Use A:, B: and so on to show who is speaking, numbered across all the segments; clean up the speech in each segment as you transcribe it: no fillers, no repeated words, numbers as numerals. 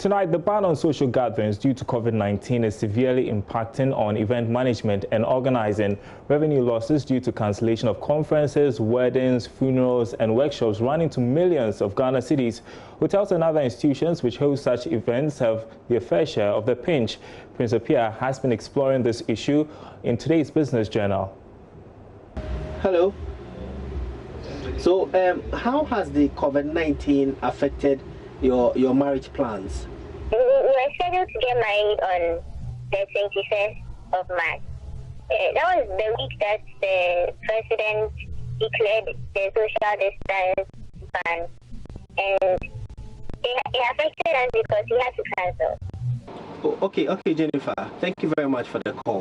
A: Tonight, the ban on social gatherings due to COVID-19 is severely impacting on event management and organizing. Revenue losses due to cancellation of conferences, weddings, funerals and workshops run into millions of Ghana cedis. Hotels and other institutions which host such events have their fair share of the pinch. Prince Apia has been exploring this issue in today's Business Journal.
B: Hello. So, how has the COVID-19 affected your marriage plans?
C: We were scheduled to get married on the 21st of March. That was the week that the president declared the social distance ban, and it affected us because we had to cancel.
B: Oh, okay, Jennifer. Thank you very much for the call.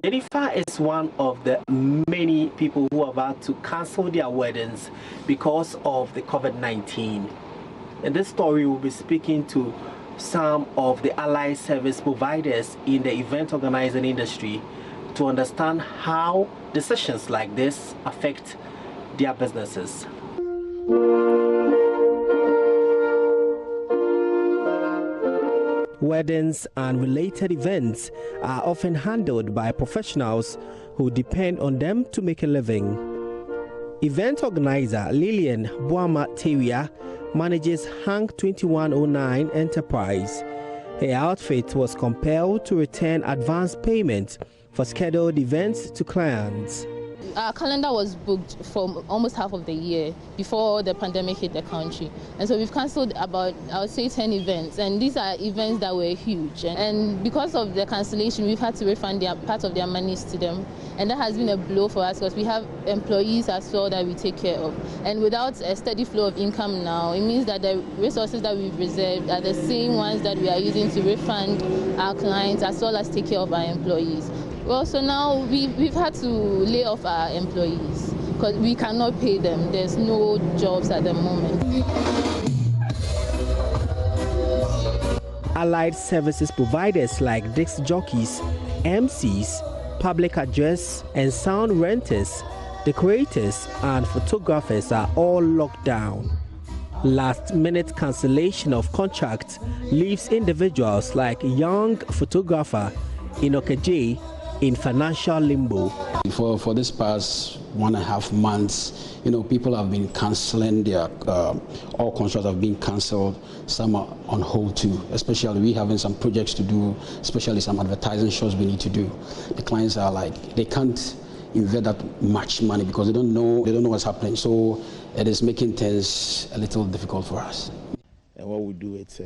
B: Jennifer is one of the many people who are about to cancel their weddings because of the COVID-19. In this story, we'll be speaking to some of the allied service providers in the event organizing industry to understand how decisions like this affect their businesses. Weddings and related events are often handled by professionals who depend on them to make a living. Event organizer Lillian Boama-Tewia manages Hank 2109 Enterprise. Her outfit was compelled to return advance payment for scheduled events to clients.
D: Our calendar was booked for almost half of the year before the pandemic hit the country. And so we've cancelled about, I would say, 10 events. And these are events that were huge. And because of the cancellation, we've had to refund part of their monies to them. And that has been a blow for us because we have employees as well that we take care of. And without a steady flow of income now, it means that the resources that we've reserved are the same ones that we are using to refund our clients as well as take care of our employees. Well, so now we've had to lay off our employees because we cannot pay them. There's no jobs at the moment.
B: Allied services providers like disc jockeys, MCs, public address and sound renters, decorators and photographers are all locked down. Last-minute cancellation of contracts leaves individuals like young photographer Enoke J in financial limbo.
E: For this past 1.5 months, people have been cancelling their, all contracts have been cancelled, some are on hold too, especially we having some projects to do, especially some advertising shows we need to do. The clients are like, they can't invest that much money because they don't know what's happening, so it is making things a little difficult for us.
F: And what we do is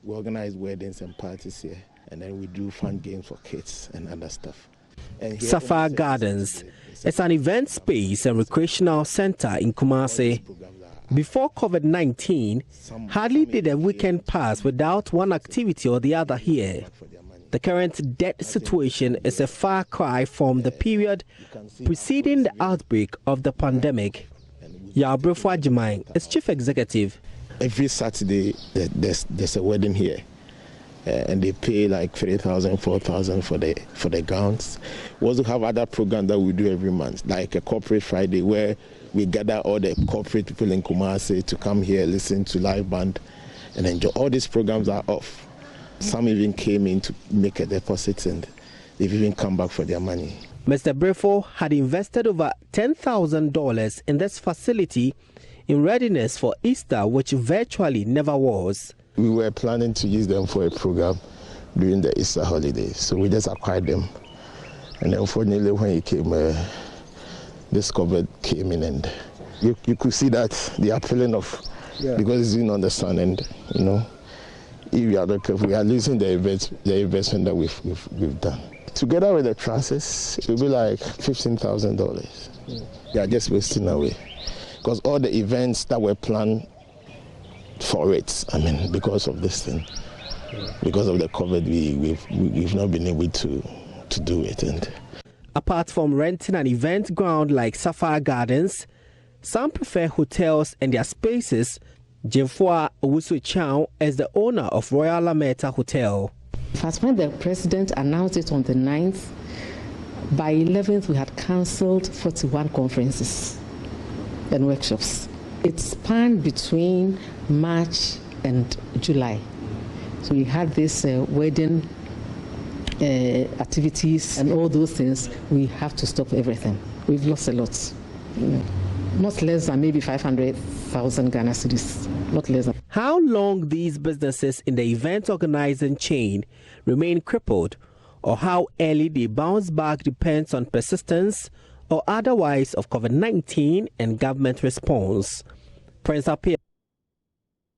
F: we organize weddings and parties here, and then we do fun games for kids and other stuff.
B: Sapphire Gardens is an event space and recreational center in Kumasi. Before COVID-19, hardly did a weekend pass without one activity or the other here. The current debt situation is a far cry from the period preceding the outbreak of the pandemic. Aboagye-Wiafe is chief executive.
F: Every Saturday there's a wedding here. And they pay like 3,000, 4,000 for the gowns. We also have other programs that we do every month, like a corporate Friday where we gather all the corporate people in Kumasi to come here, listen to live band and enjoy. All these programs are off. Some even came in to make a deposit and they've even come back for their money.
B: Mr. Brefo had invested over $10,000 in this facility in readiness for Easter, which virtually never was.
F: We were planning to use them for a program during the Easter holidays, so we just acquired them. And unfortunately, when it came, this COVID came in, and you could see that they are peeling off because it's been on the sun, and if we are not careful, we are losing the investment that we've done. Together with the trusses, it will be like $15,000. They are just wasting away because all the events that were planned for it, because of this thing, because of the COVID, we've not been able to do it. And
B: apart from renting an event ground like Sapphire Gardens, some prefer hotels and their spaces. Jemfua Owusu-Chow is the owner of Royal Lameta Hotel.
G: As when the president announced it on the 9th, by 11th we had cancelled 41 conferences and workshops. It spanned between March and July. So we had this wedding activities and all those things. We have to stop everything. We've lost a lot. Not less than maybe 500,000 Ghana cedis. Not less than.
B: How long these businesses in the event organizing chain remain crippled or how early they bounce back depends on persistence or otherwise of COVID-19 and government response. Prince Appear.